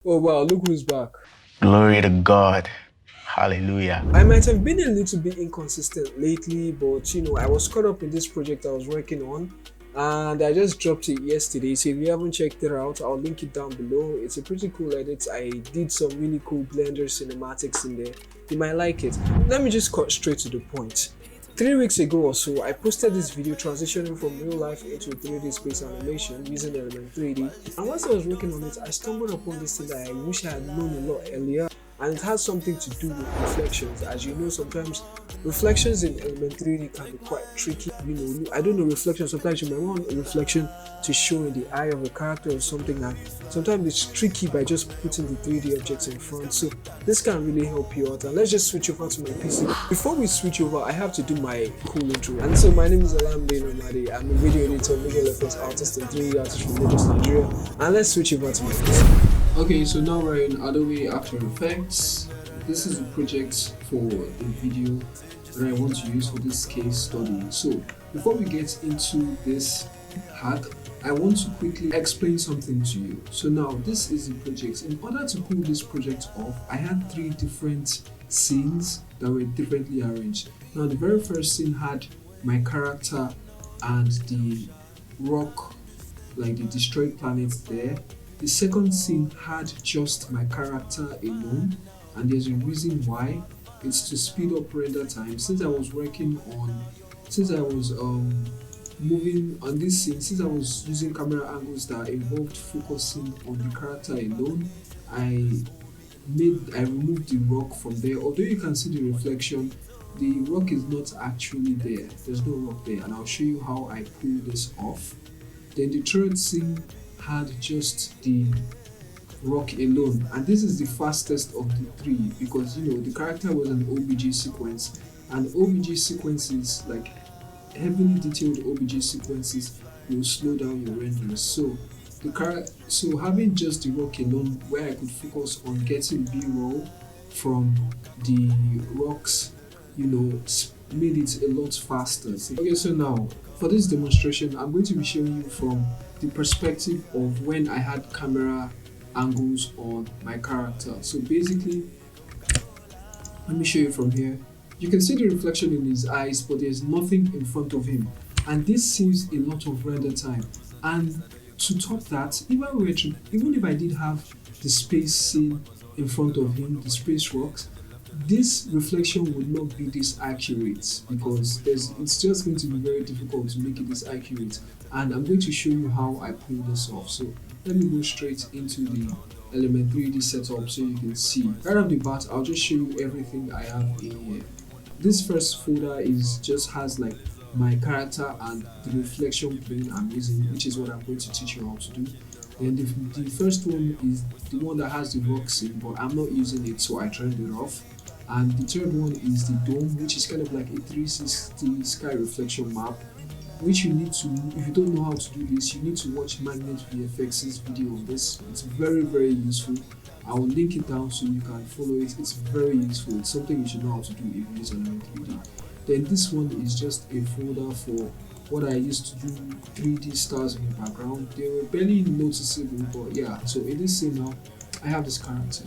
Oh wow, look who's back. Glory to God. Hallelujah. I might have been a little bit inconsistent lately, but I was caught up in this project I was working on and I just dropped it yesterday. So if you haven't checked it out, I'll link it down below. It's a pretty cool edit. I did some really cool Blender cinematics in there. You might like it. Let me just cut straight to the point. 3 weeks ago or so, I posted this video transitioning from real life into 3D space animation using Element 3D. And whilst I was working on it, I stumbled upon this thing that I wish I had known a lot earlier. And it has something to do with reflections. As you know, sometimes reflections in Element 3D can be quite tricky. I don't know, reflections, sometimes you might want a reflection to show in the eye of a character or something, and sometimes it's tricky by just putting the 3D objects in front. So this can really help you out. And let's just switch over to my PC. Before we switch over, I have to do my cool intro. And so my name is Alambe Nomadi. I'm a video editor, visual effects artist, and 3D artist from Lagos, Nigeria. And let's switch over to my PC. Okay, so now we're in Adobe After Effects. This is a project for the video that I want to use for this case study. So before we get into this hack, I want to quickly explain something to you. So now this is the project. In order to pull this project off, I had three different scenes that were differently arranged. Now the very first scene had my character and the rock, like the destroyed planet there. The second scene had just my character alone, and there's a reason why. It's to speed up render time. Since I was moving on this scene, since I was using camera angles that involved focusing on the character alone, I removed the rock from there. Although you can see the reflection, the rock is not actually there. There's no rock there, and I'll show you how I pull this off. Then the third scene had just the rock alone, and this is the fastest of the three because the character was an OBJ sequence, and OBJ sequences, like heavily detailed OBJ sequences, will slow down your renders. So having just the rock alone, where I could focus on getting B-roll from the rocks, made it a lot faster. Okay, so now for this demonstration, I'm going to be showing you from the perspective of when I had camera angles on my character. So basically, let me show you from here. You can see the reflection in his eyes, but there's nothing in front of him, and this saves a lot of render time. And to top that, even if I did have the space scene in front of him, the space rocks, this reflection would not be this accurate because it's just going to be very difficult to make it this accurate, and I'm going to show you how I pull this off. So let me go straight into the Element 3D setup so you can see. Right off the bat, I'll just show you everything I have in here. This first folder has like my character and the reflection plane I'm using, which is what I'm going to teach you how to do. Then the first one is the one that has the rock scene, but I'm not using it, so I turned it off. And the third one is the dome, which is kind of like a 360 sky reflection map, which you need to, if you don't know how to do this, you need to watch Magnet VFX's video on this. It's very, very useful. I will link it down so you can follow it. It's very useful. It's something you should know how to do if you use Element 3D. Then this one is just a folder for what I used to do 3D stars in the background. They were barely noticeable, but yeah. So in this scene now, I have this character.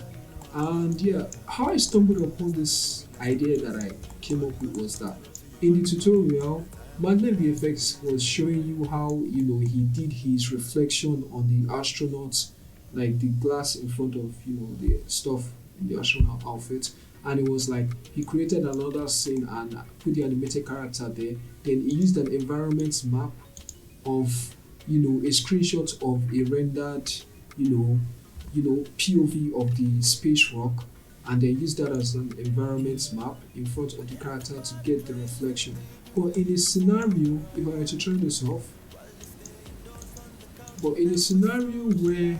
And yeah, how I stumbled upon this idea that I came up with was that in the tutorial, Magnet VFX was showing you how he did his reflection on the astronauts, like the glass in front of the stuff in the astronaut outfit, and it was like he created another scene and put the animated character there. Then he used an environment map of a screenshot of a rendered POV of the space rock, and then use that as an environment map in front of the character to get the reflection. But in a scenario, if I were to turn this off, but in a scenario where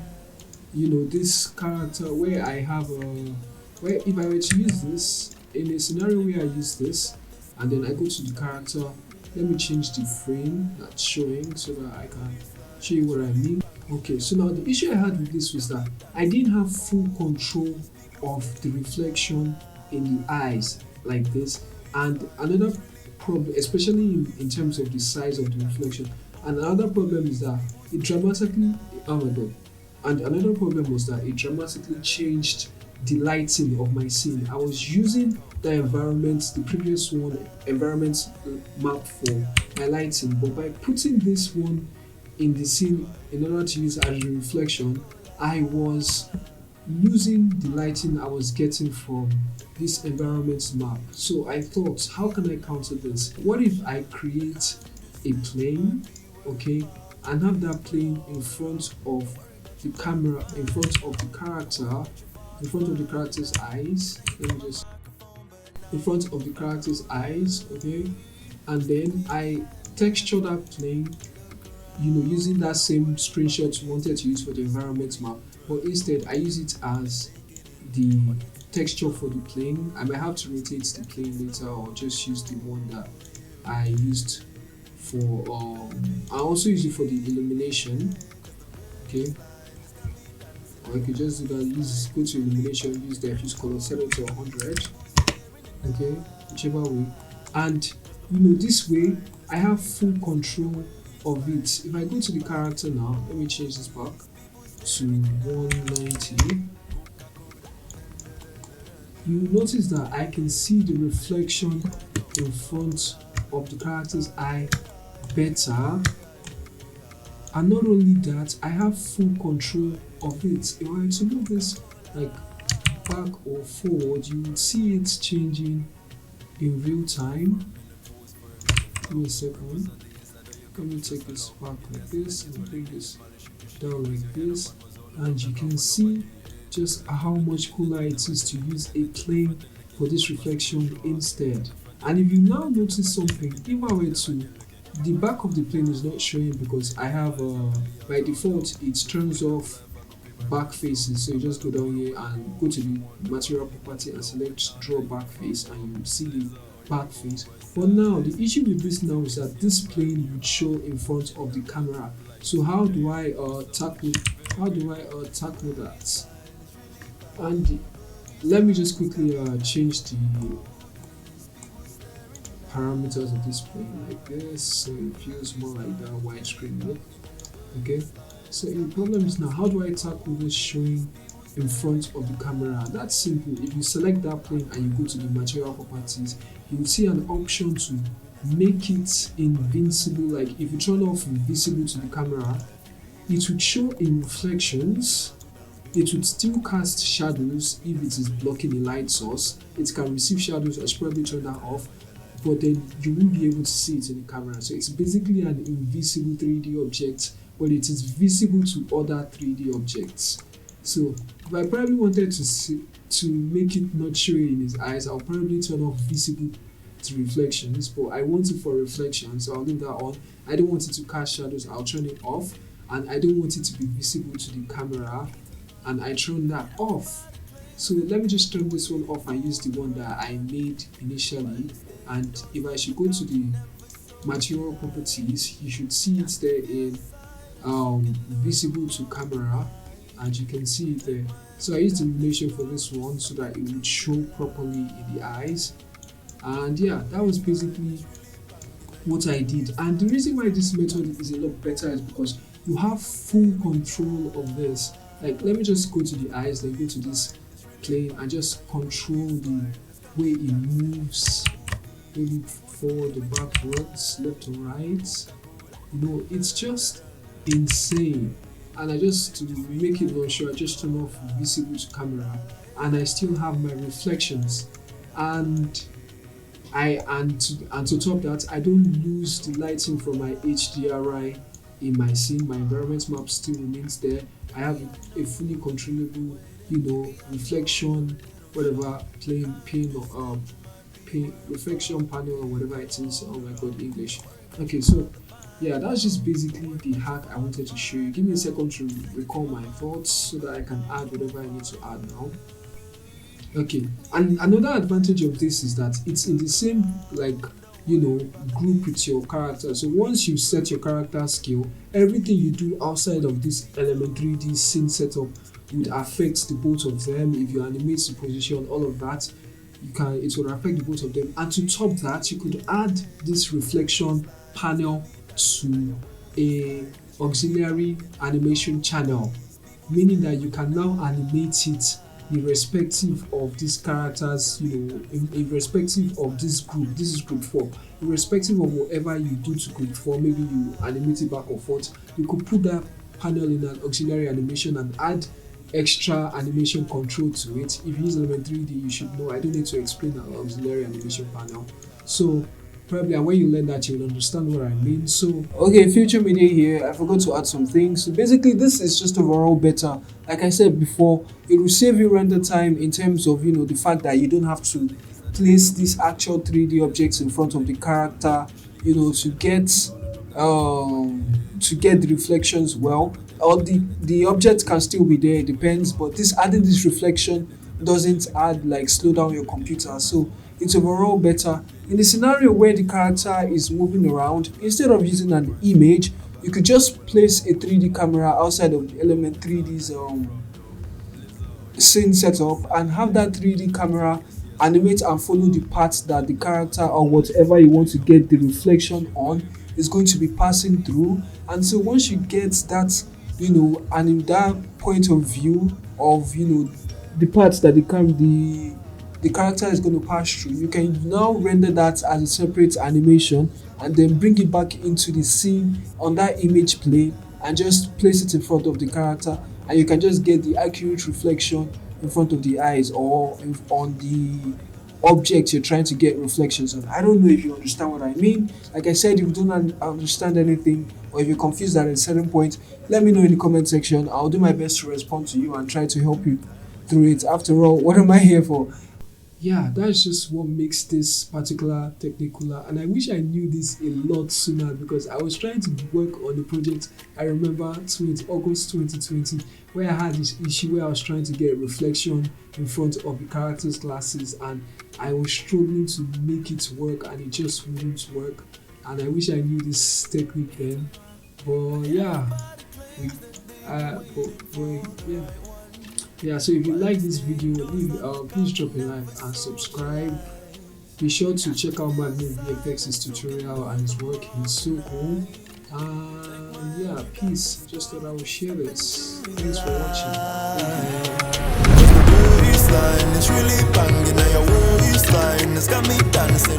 this character, where I have where if I were to use this, in a scenario where I use this, and then I go to the character, let me change the frame that's showing so that I can show you what I mean. Okay, so now the issue I had with this was that I didn't have full control of the reflection in the eyes like this, and another problem, especially in terms of the size of the reflection, and another problem is that it dramatically, oh my god, And another problem was that it dramatically changed the lighting of my scene. I was using the previous one, environment map for my lighting, but by putting this one in the scene in order to use as a reflection, I was losing the lighting I was getting from this environment map. So I thought, how can I counter this? What if I create a plane, okay, and have that plane in front of the camera, in front of the character, in front of the character's eyes. Let me just in front of the character's eyes, okay, and then I texture that plane, using that same screenshot you wanted to use for the environment map, but instead I use it as the texture for the plane. I might have to rotate the plane later or just use the one that I used for I also use it for the illumination, okay, or I could just do that, go to illumination, use the diffuse color, set it to 100, okay, whichever way, and this way I have full control of it. If I go to the character now, let me change this back to 190. You notice that I can see the reflection in front of the character's eye better, and not only that, I have full control of it. If I were to move this like back or forward, you would see it changing in real time. Give me a second. Let me take this back like this and bring this down like this, and you can see just how much cooler it is to use a plane for this reflection instead. And if you now notice something, if I were to, the back of the plane is not showing because I have by default it turns off back faces. So you just go down here and go to the material property and select draw back face, and you see the back face. But now the issue with this now is that this plane would show in front of the camera. So how do I tackle that? And let me just quickly change the parameters of this plane like this, so it feels more like that widescreen look. Okay, so the problem is now, how do I tackle this showing in front of the camera? That's simple. If you select that plane and you go to the material properties, you will see an option to make it invincible. Like if you turn off invisible to the camera, it would show in reflections. It would still cast shadows if it is blocking a light source. It can receive shadows. I should probably turn that off, but then you won't be able to see it in the camera. So it's basically an invisible 3D object, but it is visible to other 3D objects. So if I probably wanted to make it not show in his eyes, I'll probably turn off visible to reflections, but I want it for reflections, so I'll leave that on. I don't want it to cast shadows, I'll turn it off, and I don't want it to be visible to the camera, and I turn that off. So let me just turn this one off and use the one that I made initially. And if I should go to the material properties, you should see it there in visible to camera, and you can see it there. So I used the illumination for this one so that it would show properly in the eyes. And yeah, that was basically what I did. And the reason why this method is a lot better is because you have full control of this. Like, let me just go to the eyes, then go to this plane and just control the way it moves, maybe forward or backwards, left to right. It's just insane. And I just, to make it more sure, I just turn off visible to camera, and I still have my reflections. And to top that, I don't lose the lighting from my HDRI in my scene. My environment map still remains there. I have a fully controllable, reflection, whatever, pane or reflection panel or whatever it is. Oh my god, English. Okay, so yeah, that's just basically the hack I wanted to show you. Give me a second to recall my thoughts so that I can add whatever I need to add now. Okay, and another advantage of this is that it's in the same group with your character. So once you set your character skill, everything you do outside of this element 3D scene setup would affect the both of them. If you animate the position, all of that, it will affect the both of them. And to top that, you could add this reflection panel to a auxiliary animation channel. meaning that you can now animate it irrespective of these characters, irrespective of this group. This is group 4. Irrespective of whatever you do to group 4, maybe you animate it back or forth, you could put that panel in an auxiliary animation and add extra animation control to it. If you use Element 3D, you should know. I don't need to explain an auxiliary animation panel. So probably when you learn that, you'll understand what I mean. So okay, future media here. I forgot to add some things. So basically, this is just overall better. Like I said before, it will save you render time in terms of the fact that you don't have to place these actual 3D objects in front of the character, to get the reflections well. Or the object can still be there, it depends, but this adding this reflection doesn't add like slow down your computer. So it's overall better. In the scenario where the character is moving around, instead of using an image, you could just place a 3D camera outside of the Element 3D's scene setup and have that 3D camera animate and follow the paths that the character or whatever you want to get the reflection on is going to be passing through. And so once you get that, and in that point of view of the parts that the character is going to pass through, you can now render that as a separate animation and then bring it back into the scene on that image plane and just place it in front of the character, and you can just get the accurate reflection in front of the eyes or on the object you're trying to get reflections on. I don't know if you understand what I mean. Like I said, if you don't understand anything or if you're confused at a certain point, let me know in the comment section. I'll do my best to respond to you and try to help you through it. After all, what am I here for? Yeah, that's just what makes this particular Technicolor, and I wish I knew this a lot sooner because I was trying to work on the project. I remember August 2020 where I had this issue where I was trying to get reflection in front of the character's glasses and I was struggling to make it work and it just wouldn't work, and I wish I knew this technique then. But yeah, yeah, so if you like this video, please drop a like and subscribe. Be sure to check out my new VFX's tutorial and his work. He's so cool. And yeah, peace. Just thought I would share this. Thanks for watching. It's really banging, now your waistline has got me dancing.